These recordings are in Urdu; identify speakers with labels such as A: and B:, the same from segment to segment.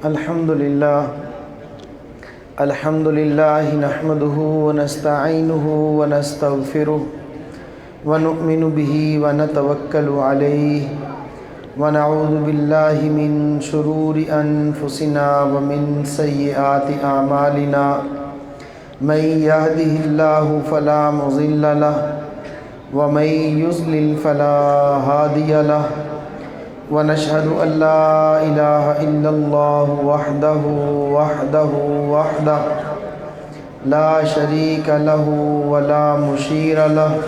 A: الحمد لله نحمده ونستعينه ونستغفره ونؤمن به ونتوكل عليه ونعوذ بالله من شرور أنفسنا ومن سيئات أعمالنا من يهده الله فلا مضل له ومن يضلل فلا هادي له ونشهد أن لا إله إلا الله وحده لا شريك له ولا مشير له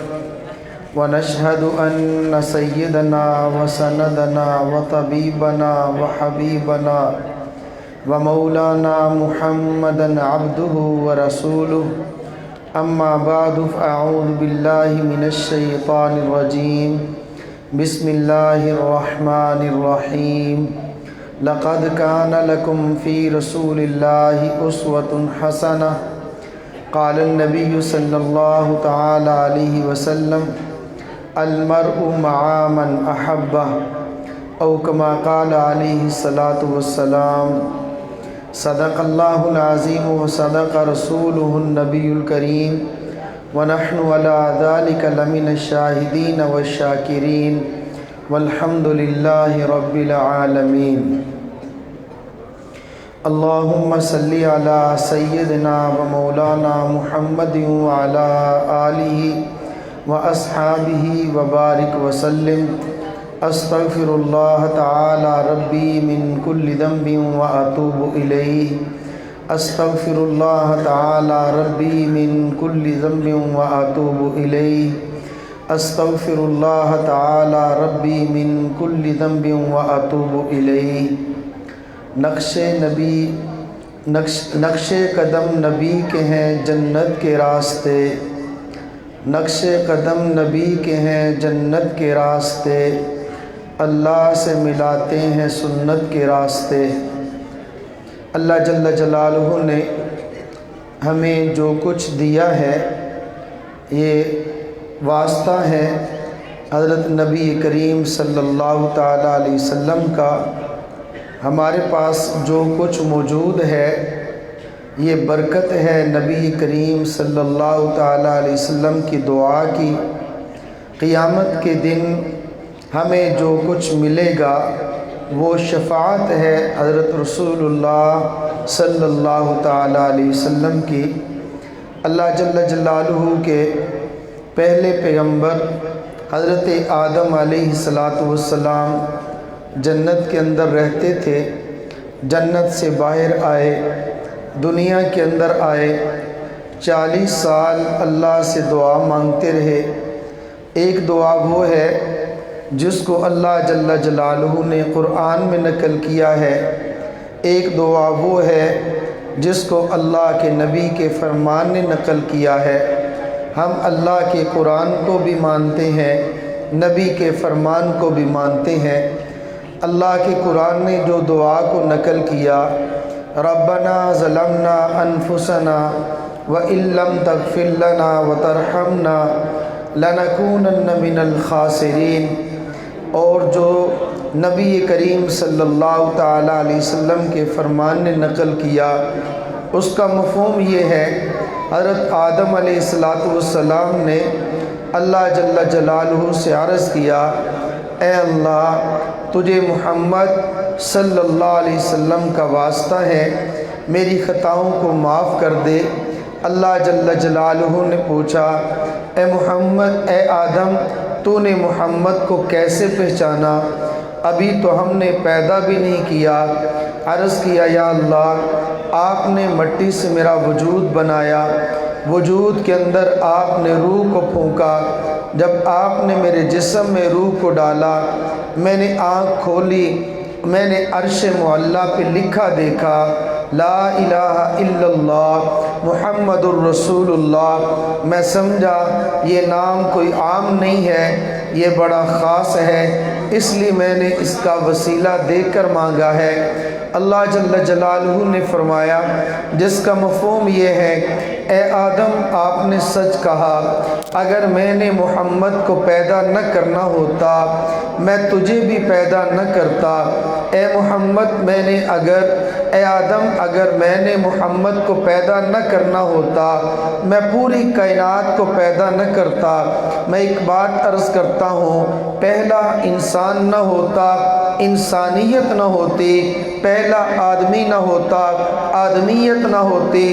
A: ونشهد أن سيدنا وسندنا وطبيبنا وحبيبنا ومولانا محمدا عبده ورسوله أما بعد فأعوذ بالله من الشيطان الرجيم بسم الله الرحمن الرحيم لقد كان لكم في رسول الله أسوة حسنة قال النبي صلى الله تعالى عليه وسلم المرء مع من أحبه أو كما قال عليه الصلاة والسلام صدق الله العظيم وصدق رسوله النبي الكريم ونحن على ذلك لمن الشاهدين والشاكرين والحمد لله رب العالمين اللهم صل على سيدنا ومولانا محمد وعلى آله وأصحابه وبارك وسلم استغفر الله تعالى ربي من كل ذنب وأتوب إليه استغفر الله تعالى ربي من كل ذنب وأتوب إليه استغفر الله تعالى ربي من كل ذنب وأتوب إليه نقش قدم نبی کے ہیں جنت کے راستے نقش قدم نبی کے ہیں جنت کے راستے اللہ سے ملاتے ہیں سنت کے راستے اللہ جل جلالہ نے ہمیں جو کچھ دیا ہے یہ واسطہ ہے حضرت نبی کریم صلی اللہ تعالیٰ علیہ وسلم کا ہمارے پاس جو کچھ موجود ہے یہ برکت ہے نبی کریم صلی اللہ تعالیٰ علیہ وسلم کی دعا کی قیامت کے دن ہمیں جو کچھ ملے گا وہ شفاعت ہے حضرت رسول اللہ صلی اللہ تعالیٰ علیہ وسلم کی اللہ جل جلالہ کے پہلے پیغمبر حضرت آدم علیہ السلام جنت کے اندر رہتے تھے جنت سے باہر آئے دنیا کے اندر آئے 40 سال اللہ سے دعا مانگتے رہے ایک دعا وہ ہے جس کو اللہ جل جلالہ نے قرآن میں نقل کیا ہے ایک دعا وہ ہے جس کو اللہ کے نبی کے فرمان نے نقل کیا ہے ہم اللہ کے قرآن کو بھی مانتے ہیں نبی کے فرمان کو بھی مانتے ہیں اللہ کے قرآن نے جو دعا کو نقل کیا ربنا ظلمنا انفسنا وَإِن لَّمْ تَغْفِرْ لَنَا وَتَرْحَمْنَا لَنَكُونَنَّ مِنَ الْخَاسِرِينَ اور جو نبی کریم صلی اللہ تعالیٰ علیہ وسلم کے فرمان نے نقل کیا اس کا مفہوم یہ ہے حضرت آدم علیہ السلام نے اللہ جل جلالہ سے عرض کیا اے اللہ تجھے محمد صلی اللہ علیہ وسلم کا واسطہ ہے میری خطاؤں کو معاف کر دے اللہ جل جلالہ نے پوچھا اے محمد اے آدم تو نے محمد کو کیسے پہچانا ابھی تو ہم نے پیدا بھی نہیں کیا عرض کیا یا اللہ آپ نے مٹی سے میرا وجود بنایا وجود کے اندر آپ نے روح کو پھونکا جب آپ نے میرے جسم میں روح کو ڈالا میں نے آنکھ کھولی میں نے عرش معلیٰ پہ لکھا دیکھا لا الہ الا اللہ محمد الرسول اللہ میں سمجھا یہ نام کوئی عام نہیں ہے یہ بڑا خاص ہے اس لیے میں نے اس کا وسیلہ دے کر مانگا ہے اللہ جل جلالہ نے فرمایا جس کا مفہوم یہ ہے اے آدم آپ نے سچ کہا اگر میں نے محمد کو پیدا نہ کرنا ہوتا میں تجھے بھی پیدا نہ کرتا اے محمد میں نے اگر اے آدم اگر میں نے محمد کو پیدا نہ کرنا ہوتا میں پوری کائنات کو پیدا نہ کرتا۔ میں ایک بات عرض کرتا ہوں، پہلا انسان نہ ہوتا انسانیت نہ ہوتی، پہلا آدمی نہ ہوتا آدمیت نہ ہوتی۔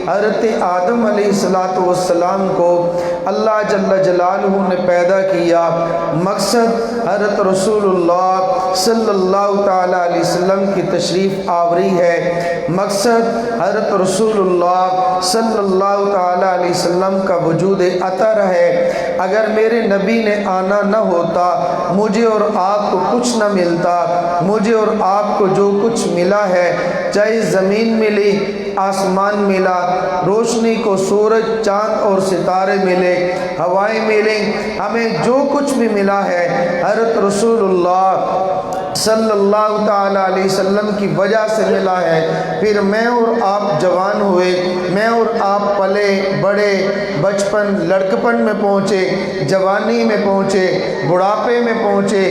A: حضرت آدم علیہ السلام کو اللہ جل جلالہ نے پیدا کیا، مقصد حضرت رسول اللہ صلی اللہ تعالیٰ علیہ وسلم کی تشریف آوری ہے، مقصد حضرت رسول اللہ صلی اللہ تعالیٰ علیہ وسلم کا وجود اطہر ہے۔ اگر میرے نبی نے آنا نہ ہوتا مجھے اور آپ کو کچھ نہ ملتا۔ مجھے اور آپ کو جو کچھ ملا ہے، چاہے زمین ملی، آسمان ملا، روشنی کو سورج چاند اور ستارے ملے، ہوائیں ملیں، ہمیں جو کچھ بھی ملا ہے حضرت رسول اللہ صلی اللہ تعالیٰ علیہ وسلم کی وجہ سے ملا ہے۔ پھر میں اور آپ جوان ہوئے، میں اور آپ پلے بڑے، بچپن لڑکپن میں پہنچے، جوانی میں پہنچے، بڑھاپے میں پہنچے۔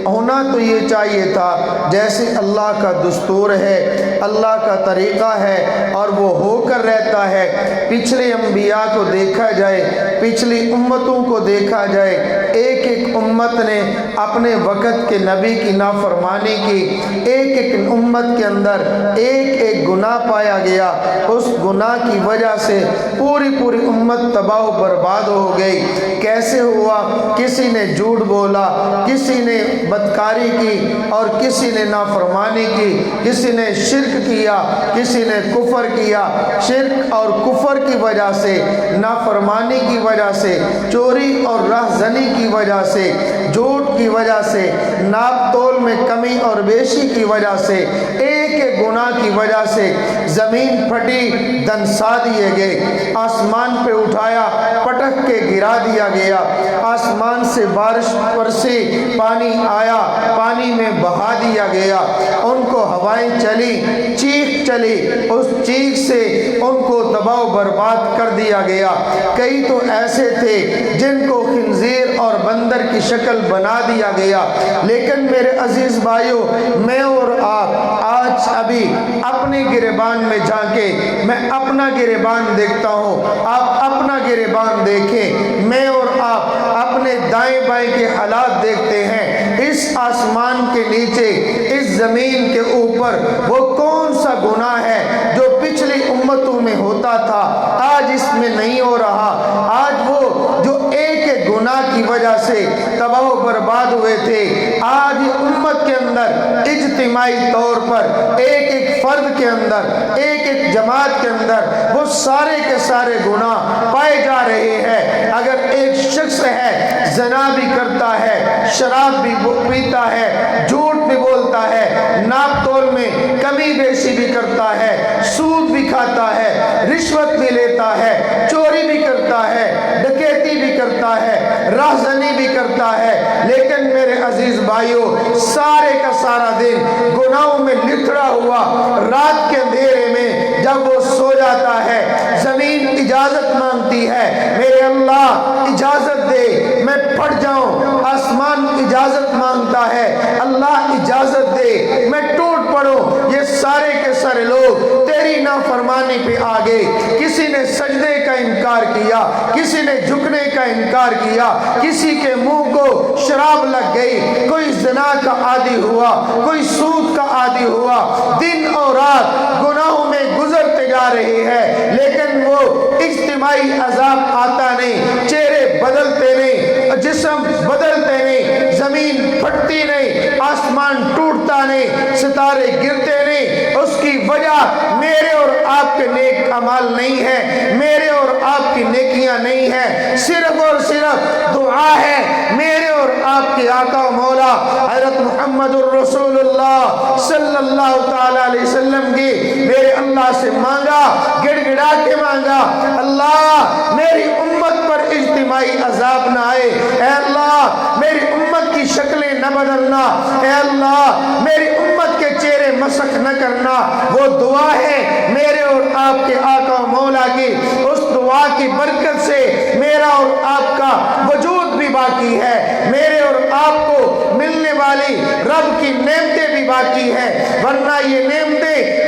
A: ہونا تو یہ چاہیے تھا جیسے اللہ کا دستور ہے، اللہ کا طریقہ ہے اور وہ ہو کر رہتا ہے۔ پچھلے انبیاء کو دیکھا جائے، پچھلی امتوں کو دیکھا جائے، ایک ایک امت نے اپنے وقت کے نبی کی نافرمانی کی، ایک ایک امت کے اندر ایک ایک گناہ پایا گیا، اس گناہ کی وجہ سے پوری پوری امت تباہ و برباد ہو گئی۔ کیسے ہوا؟ کسی نے جھوٹ بولا، کسی نے بدکاری کی اور کسی نے نافرمانی کی، کسی نے شرک کیا، کسی نے کفر کیا۔ شرک اور کفر کی وجہ سے، نافرمانی کی وجہ سے، چوری اور رہزنی کی وجہ سے، جھوٹ کی وجہ سے، ناپ تول میں کمی اور بیشی کی وجہ سے، ایک ایک گناہ کی وجہ سے زمین پھٹی، دنسا دیے گئے، آسمان پہ اٹھایا پٹک کے گرا دیا گیا، آسمان سے بارش برسی، پانی آیا، پانی میں بہا دیا گیا، ان کو ہوائیں چلی، چیخ چلی، اس چیخ سے ان کو تباہ و برباد کر دیا گیا۔ کئی تو ایسے تھے جن کو خنزیر اور بندر کی شکل بنا دیا گیا۔ لیکن میرے عزیز بھائیوں، میں اور آپ آج ابھی اپنے گریبان میں جھانکے، میں اپنا گریبان دیکھتا ہوں، آپ اپنا گریبان دیکھیں، میں اور آپ اپنے دائیں بائیں کے حالات دیکھتے ہیں۔ اس آسمان کے نیچے، اس زمین کے اوپر وہ کون سا گناہ ہے جو پچھلی امتوں میں ہوتا تھا آج اس میں نہیں ہو رہا؟ آج وہ جو ایک ایک گناہ کی وجہ سے تباہ و برباد ہوئے تھے، آج امت کے اندر اجتماعی طور پر ایک ایک فرد کے اندر، ایک ایک جماعت کے اندر وہ سارے کے سارے گناہ پائے جا رہے ہیں۔ اگر ایک شخص ہے، زنا بھی کرتا ہے، شراب بھی پیتا ہے، جھوٹ بھی بولتا ہے، ناپ تول میں کمی بیشی بھی کرتا ہے، سود بھی کھاتا ہے، رشوت بھی لیتا ہے، چوری بھی کرتا ہے، ڈکیتی بھی کرتا ہے، راہزنی بھی کرتا ہے، لیکن میرے عزیز بھائیوں سارے کا سارا دن گناہوں میں لتھڑا ہوا، رات کے اندھیرے میں جب وہ سو جاتا ہے زمین اجازت مانگتی ہے، میرے اللہ اجازت دے میں پھٹ جاؤں، آسمان اجازت مانگتا ہے اللہ اجازت دے میں ٹوٹ پڑوں۔ یہ سارے کے سارے لوگ تیری نافرمانی پہ آگے، کسی نے سجدے کا انکار کیا، کسی نے جھکنے کا انکار کیا، کسی کے منہ کو شراب لگ گئی، کوئی زنا کا عادی ہوا، کوئی سود کا عادی ہوا، دن اور رات گناہوں میں گزرتے جا رہے ہیں، لیکن وہ اجتماعی عذاب آتا نہیں، چہرے بدلتے نہیں، جسم بدلتے نہیں، زمین پھٹتی نہیں، آسمان ٹوٹتا نہیں، ستارے گرتے نہیں۔ اس کی وجہ میرے اور آپ کے نیک اعمال نہیں ہے، میرے اور آپ کی نیکیاں نہیں ہیں، صرف اور صرف دعا ہے میرے اور آپ کے آقا و مولا حضرت محمد الرسول اللہ صلی اللہ تعالیٰ علیہ وسلم کی۔ میرے اللہ سے مانگا، گڑ گڑا کے مانگا، اللہ میری امت پر اجتماعی عذاب نہ آئے، اے اللہ میری امت کی شکلیں نہ بدلنا، اے اللہ میری امت کے چہرے مسخ نہ کرنا۔ وہ دعا ہے میرے اور آپ کے آقا و مولا کی، اس دعا کی برکت سے میرا اور آپ کا وجود بھی باقی ہے، میرے اور آپ کو ملنے والی رب کی نعمتیں بھی باقی ہیں، ورنہ یہ نعمتیں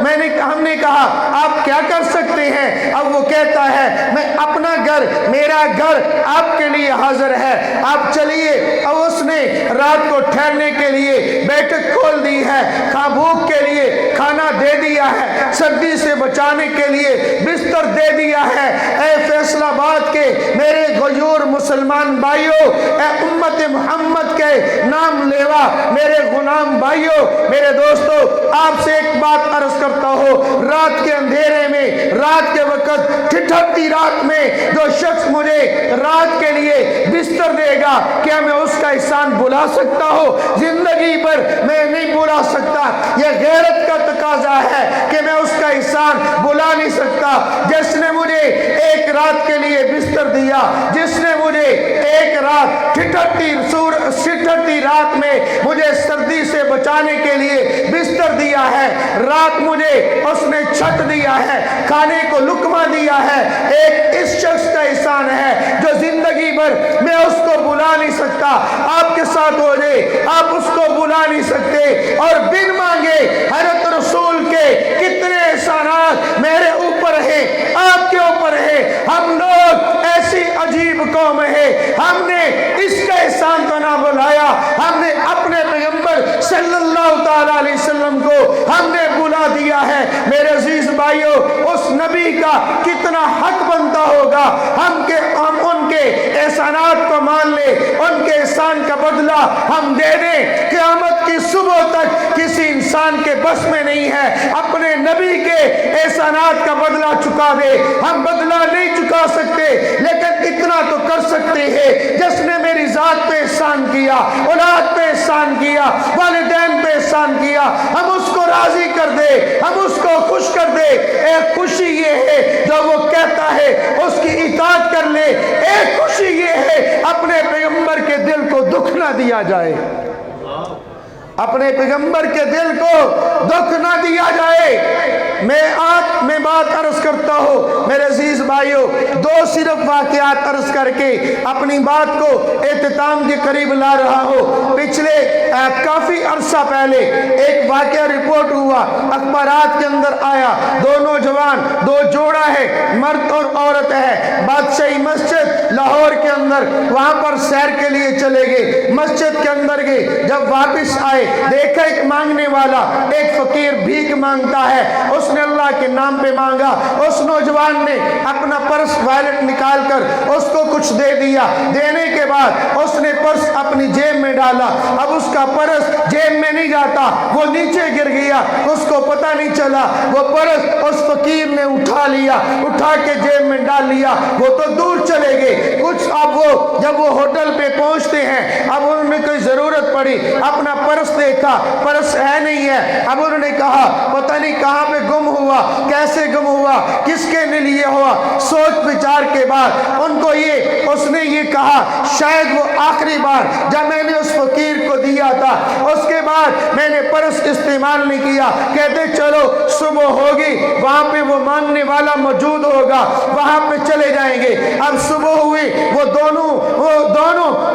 A: ہم نے کہا آپ کیا کر سکتے ہیں؟ اب وہ کہتا ہے میں اپنا گھر، میرا گھر آپ کے لیے حاضر ہے، آپ چلیے۔ اب اس نے رات کو ٹھہرنے کے لیے بیٹھک کھول دی ہے، بھوک کے لیے کھانا دے دیا ہے، سردی سے بچانے کے لیے بستر دے دیا ہے۔ اے فیصل آباد کے میرے غیور مسلمان بھائیوں، اے امت محمد کے نام لیوا میرے غلام بھائیوں، میرے دوستوں، آپ سے ایک بات عرض کرتا ہوں، رات کے اندھیرے میں، رات کے وقت ٹھٹھرتی رات میں جو شخص مجھے رات کے لیے بستر دے گا، کیا میں اس کا احسان بھلا سکتا ہوں؟ زندگی پر میں نہیں بھلا سکتا۔ یہ غیرت کا تقاضا ہے کہ میں اس کا احسان بھلا نہیں سکتا۔ جس نے مجھے ایک رات کے لیے بستر دیا، جس نے مجھے ایک رات ٹھٹھرتی رات میں مجھے سردی سے بچانے کے لیے بستر دیا ہے، رات مجھے اس نے چھت دیا ہے، کھانے کو لقمہ دیا ہے، ایک اس شخص کا احسان ہے جو زندگی بھر میں اس کو بھلا نہیں سکتا۔ آپ کے ساتھ ہو جائے، آپ اس کو بھلا نہیں سکتے۔ اور بن مانگے حضرت رسول کے کتنے احسانات میرے اوپر ہیں، آپ کے اوپر ہیں۔ ہم لوگ ایسی عجیب قوم ہے، ہم نے اس کا احسان تو نہ بلایا، ہم نے اپنے پیغمبر صلی اللہ تعالی علیہ وسلم کو ہم نے بلا دیا ہے۔ میرے عزیز بھائیوں، اس نبی کا کتنا حق بنتا ہوگا ہم ان کے احسانات کو مان لیں، ان کے احسان کا بدلہ ہم دے دیں۔ قیامت کی صبح تک کسی انسان کے بس میں نہیں ہے اپنے نبی کے احسانات کا بدلہ چکا دے۔ ہم بدلہ نہیں چکا سکتے، لیکن اتنا تو کر سکتے ہیں، جس نے میری ذات پہ احسان کیا، اولاد پہ احسان کیا، والدین پہ احسان کیا، ہم اس کو راضی کر دے، ہم اس کو خوش کر دے۔ ایک خوشی یہ ہے جو وہ کہتا ہے اس کی اطاعت کر لے، ایک خوشی یہ ہے اپنے پیغمبر کے دل کو دکھ نہ دیا جائے، اپنے پیغمبر کے دل کو دکھ نہ دیا جائے۔ میں بات عرض کرتا ہوں میرے عزیز بھائیوں، دو صرف واقعات عرض کر کے اپنی بات کو اختتام کے قریب لا رہا ہوں۔ پچھلے کافی عرصہ پہلے ایک واقعہ رپورٹ ہوا، اخبارات کے اندر آیا، دو نوجوان، دو جوڑا ہے، مرد اور عورت ہے، بادشاہی مسجد لاہور کے اندر، وہاں پر سیر کے لیے چلے گئے، مسجد کے اندر گئے، جب واپس آئے دیکھا ایک مانگنے والا، ایک فقیر بھیک مانگتا ہے، اس نے اللہ کے نام پہ مانگا۔ اس نوجوان نے اپنا پرس وائلٹ نکال کر اس کو کچھ دے دیا، دینے کے بعد اس نے پرس اپنی جیب میں ڈالا، اب اس کا پرس جیب میں نہیں جاتا، وہ نیچے گر گیا، اس کو پتہ نہیں چلا، وہ پرس اس فقیر نے اٹھا لیا، اٹھا کے جیب میں ڈال لیا، وہ تو دور چلے گئے۔ کچھ اب جب وہ ہوٹل پہ پہنچتے ہیں، اب انہوں نے کوئی ضرورت پڑی، اپنا پرس دیکھا، پرس ہے نہیں ہے، اب انہوں نے کہا پتہ نہیں کہاں پہ گم ہوا، کیسے گم ہوا، کس کے لیے ہوا۔ سوچ بچار کے بعد ان کو اس نے یہ کہا شاید وہ آخری بار جب میں نے اس فقیر کو دیا تھا، اس کے بعد میں نے پرس استعمال نہیں کیا۔ کہتے چلو صبح ہوگی، وہاں پہ وہ مانگنے والا موجود ہوگا، وہاں پہ چلے جائیں گے۔ اب صبح ہوئی، وہ دونوں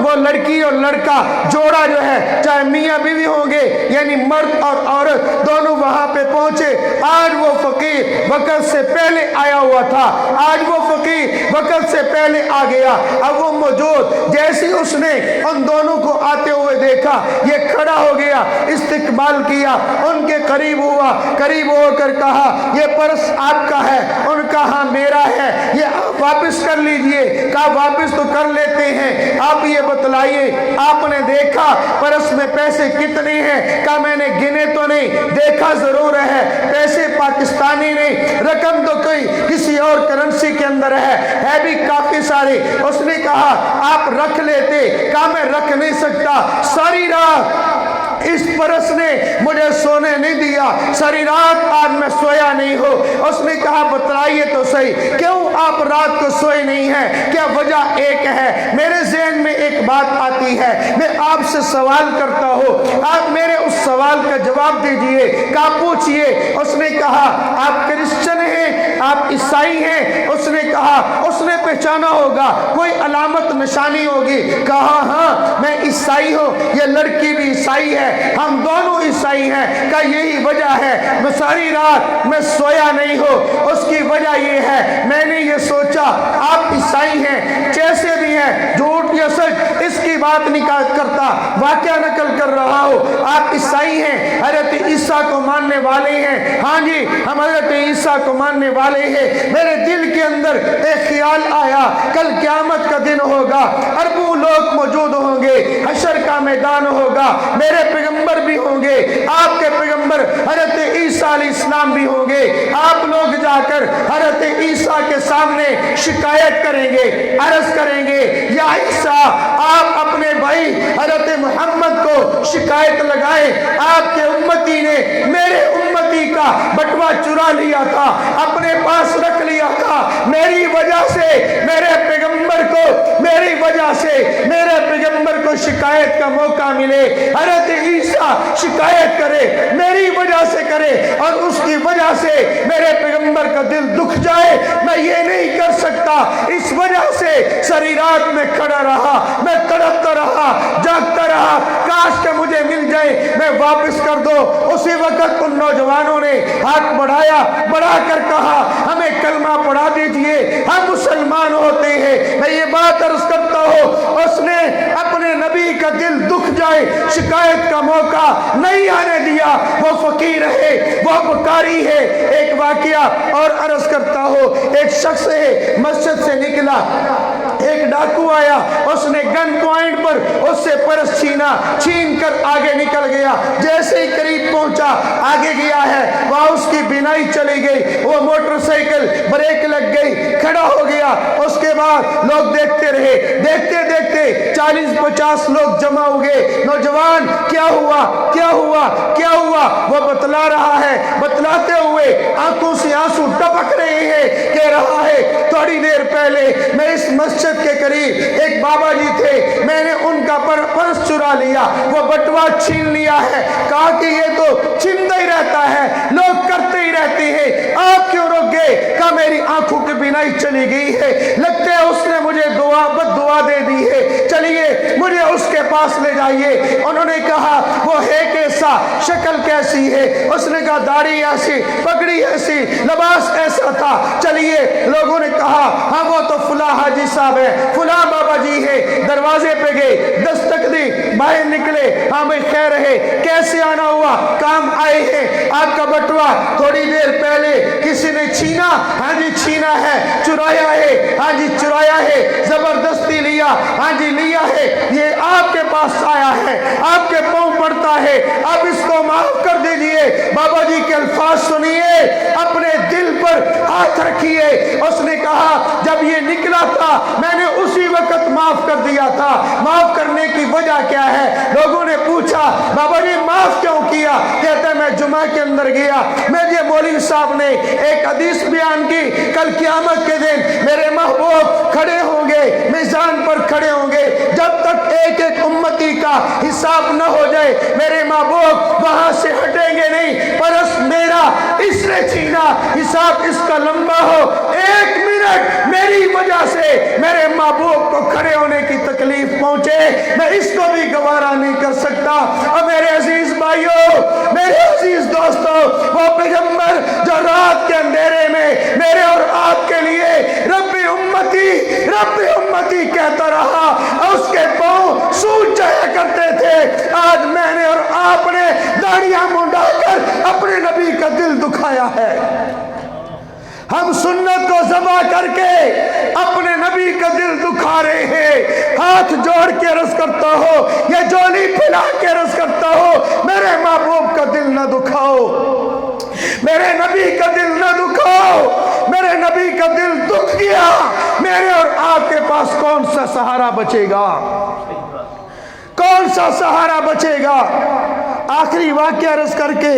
A: وہ لڑکی اور لڑکا جوڑا جو ہے، چاہے میاں بیوی ہوں گے یعنی مرد اور عورت، دونوں وہاں پہ پہنچے۔ آج وہ فقیر وقت سے پہلے آیا ہوا تھا، آج وہ فقیر وقت سے پہلے آ گیا۔ اب وہ موجود، جیسی اس نے ان دونوں کو آتے ہوئے دیکھا، یہ کھڑا ہو گیا، استقبال کیا، ان کے قریب ہوا، قریب ہو کر کہا یہ پرس آپ کا ہے؟ ان کا ہاں میرا ہے، یہ آپ واپس کر لیجئے۔ کہا واپس تو کر لیتے ہیں، آپ یہ بتلائیے آپ نے دیکھا پرس میں پیسے کتنے ہیں؟ کہا میں نے گنے تو نہیں، دیکھا ضرور ہے، پیسے پاکستانی نہیں، رقم تو کوئی کسی اور کرنسی کے اندر ہے بھی کافی سارے۔ اس نے کہا آپ رکھ لیتے، کہا میں رکھ نہیں سکتا، ساری رات اس پرس نے مجھے سونے نہیں دیا، ساری رات آج میں سویا نہیں ہوں۔ اس نے کہا بتلائیے تو صحیح، کیوں آپ رات کو سوئے نہیں ہیں؟ کیا وجہ ایک ہے، میرے ذہن میں ایک بات آتی ہے، میں آپ سے سوال کرتا ہوں، آپ میرے اس سوال کا جواب دیجئے۔ کہا پوچھئے۔ اس نے کہا آپ کرسچن ہیں؟ آپ عیسائی ہیں؟ اس نے کہا اس نے پہچانا ہوگا، کوئی علامت نشانی ہوگی۔ کہا ہاں میں عیسائی ہوں، یہ لڑکی بھی عیسائی ہے، ہم دونوں عیسائی ہیں۔ کہا یہی وجہ ہے میں ساری رات میں سویا نہیں ہوں، اس کی وجہ یہ ہے میں نے یہ سوچا آپ عیسائی ہیں، جیسے بھی ہیں، جھوٹ یا سچ اس کی بات نہیں کرتا، واقعہ نقل کر رہا ہوں۔ آپ عیسائی ہیں، حضرت عیسیٰ کو ماننے والے ہیں؟ ہاں جی ہم حضرت عیسیٰ کو ماننے والے ہیں۔ میرے دل کے اندر ایک خیال آیا، کل قیامت کا دن ہوگا، اربوں لوگ موجود ہوں گے، حشر کا میدان ہوگا، میرے پیغمبر بھی ہوں گے، آپ کے پیغمبر حضرت عیسیٰ علیہ السلام بھی ہوں گے۔ آپ لوگ جا کر حضرت عیسیٰ کے سامنے شکایت کریں گے، عرض کریں گے یا عیسیٰ آپ اپنے بھائی حضرت محمد کو شکایت لگائیں، آپ کے امتی نے میرے امتی کا بٹوا چرا لیا تھا، اپنے پاس رکھ لیا تھا، میری وجہ سے میرے پیغمبر کو، میری وجہ سے میرے پیغمبر کو شکایت کا موقع ملے۔ حضرت عیسیٰ شکایت کرے، میری وجہ سے کرے، اور اس کی وجہ سے میرے پیغمبر کا دل دکھ جائے، میں یہ نہیں کر سکتا، اس وجہ سے ساری رات میں کھڑا رہا، میں تڑپتا رہا، جاگتا رہا، کاش کہ مجھے مل جائے، میں واپس کر دو۔ اسی وقت ان نوجوانوں نے ہاتھ بڑھایا، بڑھا کر کہا ہمیں کلمہ پڑھا دیجئے، ہم مسلمان ہوتے ہیں۔ میں یہ بات عرض کرتا ہوں، اس نے اپنے نبی کا دل دکھ جائے شکایت کا موقع نہیں آنے دیا، وہ فقیر ہے، وہ بکاری ہے۔ ایک واقعہ اور عرض کرتا ہوں، ایک شخص ہے مسجد سے نکلا، ایک ڈاکو آیا، اس نے گن پوائنٹ پر اس سے پرس چھینا، چھین کر آگے نکل گیا، جیسے ہی قریب پہنچا آگے گیا ہے وہاں اس کی بینائی چلی گئی، وہ موٹر سائیکل بریک لگ گئی، کھڑا ہو گیا۔ اس کے بعد لوگ دیکھتے رہے، دیکھتے دیکھتے 40-50 لوگ جمع ہو گئے۔ نوجوان کیا ہوا کیا ہوا کیا ہوا، وہ بتلا رہا ہے، بتلاتے ہوئے آنکھوں سے آنسو ٹپک رہے ہیں، کہہ رہا ہے تھوڑی دیر پہلے میں اس مسجد کے قریب ایک بابا جی تھے، میں نے ان کا پرس چرا لیا، وہ بٹوا چھین لیا ہے۔ کہا کہ یہ تو چھنتا ہی رہتا ہے، لوگ کرتے ہی رہتے ہیں، آپ کیوں رک گئے؟ کہا میری آنکھوں کی بینائی چلی گئی ہے، لگتا ہے اس نے مجھے بد دعا دے دی ہے، چلیے مجھے اس کے پاس لے جائیے۔ انہوں نے کہا وہ ہے کیسا، شکل کیسی ہے؟ اس نے کہا داڑھی ایسی، پگڑی ایسی، لباس ایسا تھا۔ چلیے، لوگوں نے کہا ہاں وہ تو فلاں حاجی صاحب ہے، فلاں بابا جی ہے۔ دروازے پہ گئے، دستک دی، باہر نکلے، ہاں بھائی خیر ہے، کیسے آنا ہوا؟ کام آئے ہیں، آپ کا بٹوا تھوڑی دیر پہلے کسی نے چھینا، ہاں جی چھینا ہے، چرایا ہے، ہاں جی چرایا ہے، زبردستی لیا، ہاں جی لیا ہے، یہ آپ کے پاس آیا ہے، آپ کے پاؤں پڑتا ہے، آپ اس کو معاف کر دیجئے۔ بابا جی کے الفاظ سنیے، اپنے دل پر ہاتھ رکھیے۔ اس نے کہا جب یہ نکلا تھا میں نے اسی وقت معاف کر دیا تھا، معاف کرنے کی وجہ کیا ہے؟ لوگوں نے پوچھا بابا جی معاف کیوں کیا؟ کہتے میں جمعہ کے اندر گیا، مجھے مولوی صاحب نے ایک حدیث بیان کی، کل قیامت کے دن میرے محبوب کھڑے ہوں گے، میزان پر کھڑے ہوں گے، جب تک ایک ایک امتی کا حساب نہ ہو جائے میرے محبوب وہاں سے ہٹیں گے نہیں۔ پرس میرا اس نے چھینا، حساب اس کا لمبا ہو، 1 منٹ میری وجہ سے میرے محبوب کو کھڑے ہونے کی تکلیف پہنچے، میں اس کو بھی گوارا نہیں کر سکتا۔ اور میرے عزیز بھائیوں، میرے عزیز دوستوں، وہ پیغمبر جو رات کے اندھیرے میں میرے اور آپ کے لیے رب امتی کہتا رہا، اس کے پاؤں سوج جایا کرتے تھے، آج میں نے اور آپ نے داڑیاں منڈا کر اپنے نبی کا دل دکھایا ہے۔ ہم سنت کو ذبح کر کے اپنے نبی کا دل دکھا رہے ہیں۔ ہاتھ جوڑ کے عرض کرتا ہو، یہ جولی پھیلا کے عرض کرتا ہو، میرے محبوب کا دل نہ دکھاؤ، میرے نبی کا دل نہ دکھاؤ۔ میرے نبی کا دل دکھ گیا، میرے اور آپ کے پاس کون سا سہارا بچے گا؟ کون سا سہارا بچے گا؟ آخری واقعہ عرض کر کے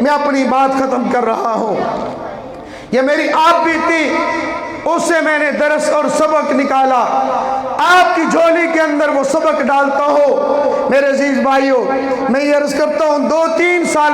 A: میں اپنی بات ختم کر رہا ہوں۔ یہ میری آپ بیتی، اس سے میں نے درس اور سبق نکالا، آپ کی جھولی کے اندر وہ سبق ڈالتا ہو۔ میرے عزیز بھائیوں، میں یہ عرض کرتا ہوں 2-3 سال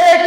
A: 1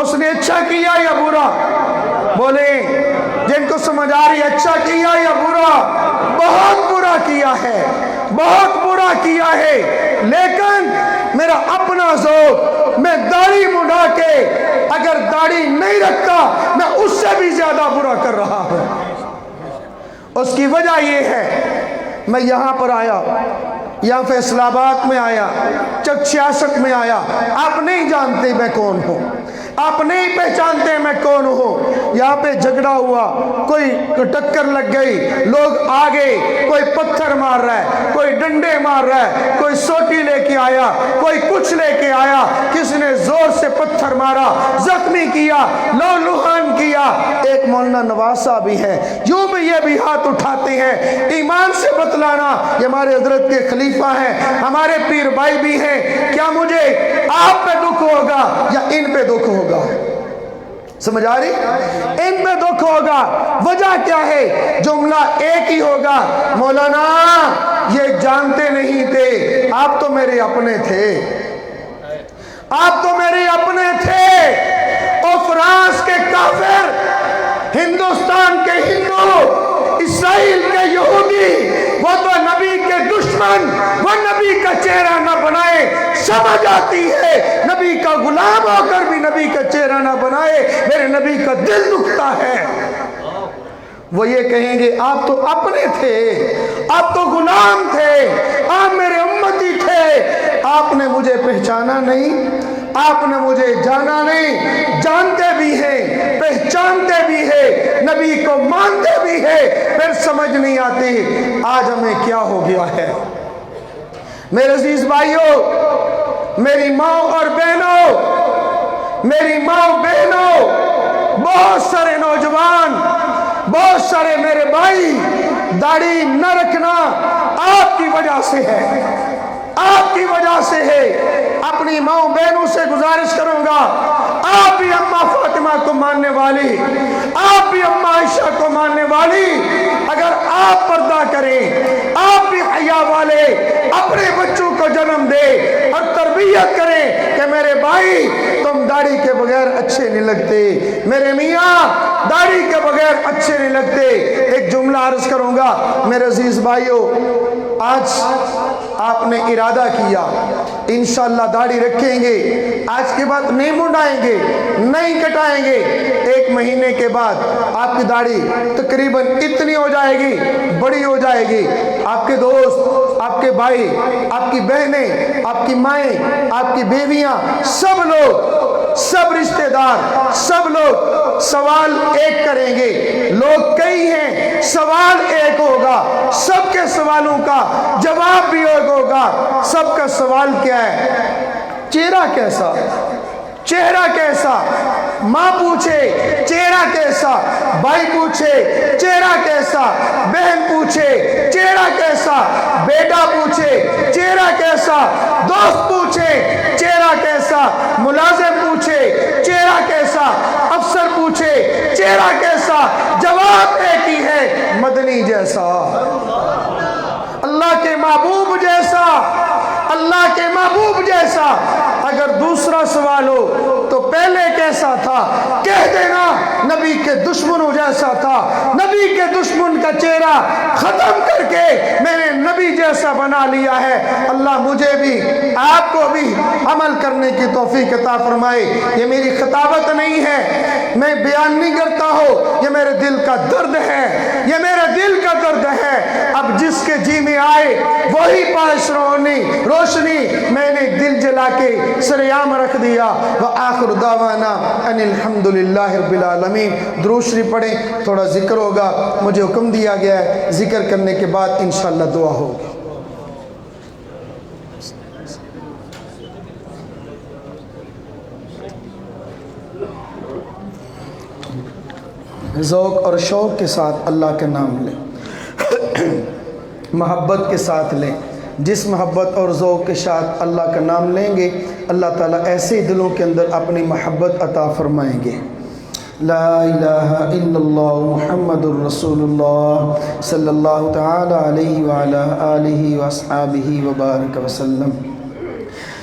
A: اس نے اچھا کیا یا برا؟ بولے جن کو سمجھ آ رہی اچھا کیا یا برا؟ بہت برا کیا ہے، بہت برا کیا ہے۔ لیکن میرا اپنا ذوق، میں داڑھی مڈا کے اگر داڑھی نہیں رکھتا میں اس سے بھی زیادہ برا کر رہا ہوں۔ اس کی وجہ یہ ہے میں یہاں پر آیا، یہاں فیصل آباد میں آیا، چک 66 میں آیا، آپ نہیں جانتے میں کون ہوں، آپ نہیں پہچانتے میں کون ہوں۔ یہاں پہ جھگڑا ہوا، کوئی ٹکر لگ گئی، لوگ آگے، کوئی پتھر مار رہا ہے، کوئی ڈنڈے مار رہا ہے، کوئی سوٹی لے کے آیا، کوئی کچھ لے کے آیا، کسی نے زور سے پتھر مارا، زخمی کیا، لو لہان کیا۔ ایک مولانا نواز صاحب بھی ہے، یوں بھی یہ بھی ہاتھ اٹھاتے ہیں۔ ایمان سے بتلانا، یہ ہمارے حضرت کے خلیفہ ہیں، ہمارے پیر بھائی بھی ہیں، کیا مجھے آپ پہ دکھ ہوگا یا ان پہ دکھ ہوگا؟ سمجھ آ رہی؟ ان پہ دکھ ہوگا۔ وجہ کیا ہے؟ جملہ ایک ہی ہوگا، مولانا یہ جانتے نہیں تھے، آپ تو میرے اپنے تھے، آپ تو میرے اپنے تھے۔ اور فرانس کے کافر، ہندوستان کے ہندو، اسرائیل کے یہودی، وہ تو نبی کے دشمن، وہ نبی کا چہرہ نہ بنائے، سمجھ آتی ہے نبی کا غلام ہو کر بھی نبی کا چہرہ نہ بنائے، میرے نبی کا دل دکھتا ہے۔ وہ یہ کہیں گے آپ تو اپنے تھے، آپ تو غلام تھے، آپ میرے امتی تھے، آپ نے مجھے پہچانا نہیں، آپ نے مجھے جانا نہیں۔ جانتے بھی ہیں، پہچانتے بھی ہیں، نبی کو مانتے بھی ہیں، پھر سمجھ نہیں آتی آج ہمیں کیا ہو گیا ہے۔ میرے عزیز بھائیوں، میری ماں اور بہنوں، میری ماں بہنوں، بہت سارے نوجوان، بہت سارے میرے بھائی، داڑھی نہ رکھنا آپ کی وجہ سے ہے، آپ کی وجہ سے ہے۔ اپنی ماں بہنوں سے گزارش کروں گا، آپ بھی اماں فاطمہ کو ماننے والی، آپ بھی اماں عائشہ کو ماننے والی، اگر آپ پردہ کریں، آپ بھی حیا والے، اپنے بچوں کو جنم دے اور تربیت کریں کہ میرے بھائی تم داڑھی کے بغیر اچھے نہیں لگتے، میرے میاں داڑھی کے بغیر اچھے نہیں لگتے۔ ایک جملہ عرض کروں گا میرے عزیز بھائیوں، آج آپ نے ارادہ کیا انشاءاللہ داڑھی رکھیں گے، آج کے بعد نہیں منڈائیں گے، نہیں کٹائیں گے، ایک مہینے کے بعد آپ کی داڑھی تقریباً اتنی ہو جائے گی، بڑی ہو جائے گی۔ آپ کے دوست، آپ کے بھائی، آپ کی بہنیں، آپ کی مائیں، آپ کی بیویاں، سب لوگ، سب رشتہ دار، سب لوگ سوال ایک کریں گے۔ لوگ کئی ہیں، سوال ایک ہوگا، سب کے سوالوں کا جواب بھی ایک ہوگا۔ سب کا سوال کیا ہے؟ چہرہ کیسا؟ چہرہ کیسا؟ ماں پوچھے چہرہ کیسا، بھائی پوچھے چہرہ کیسا، بہن پوچھے چہرہ کیسا، بیٹا پوچھے چہرہ کیسا، دوست پوچھے چہرہ کیسا، ملازم پوچھے چہرہ کیسا، افسر پوچھے چہرہ کیسا، جواب ایک ہی ہے، مدنی جیسا، اللہ کے محبوب جیسا، اللہ کے محبوب جیسا۔ اگر دوسرا سوال ہو تو پہلے کیسا تھا؟ کہہ دینا نبی کے دشمنوں جیسا تھا، نبی کے دشمن کا چہرہ ختم کر کے میں نے نبی جیسا بنا لیا ہے۔ اللہ مجھے بھی آپ کو بھی عمل کرنے کی توفیق عطا فرمائے۔ یہ میری خطابت نہیں ہے، میں بیان نہیں کرتا ہوں، یہ میرے دل کا درد ہے، یہ میرے دل کا درد ہے۔ اب جس کے جی میں آئے وہی پاش روشنی میں نے دل جلا کے سریام رکھ دیا۔ وآخر دعوانا ان الحمدللہ رب العالمین۔ درود شریف پڑھیں، تھوڑا ذکر ہوگا، مجھے حکم دیا گیا ہے، ذکر کرنے کے بعد انشاءاللہ دعا ہوگی۔ ذوق اور شوق کے ساتھ اللہ کا نام لیں، محبت کے ساتھ لیں۔ جس محبت اور ذوق کے ساتھ اللہ کا نام لیں گے، اللہ تعالیٰ ایسے دلوں کے اندر اپنی محبت عطا فرمائیں گے۔ لا الہ الا اللہ محمد الرسول اللہ صلی اللہ تعالی علیہ وعلا آلہ واصحابہ وبارک وسلم۔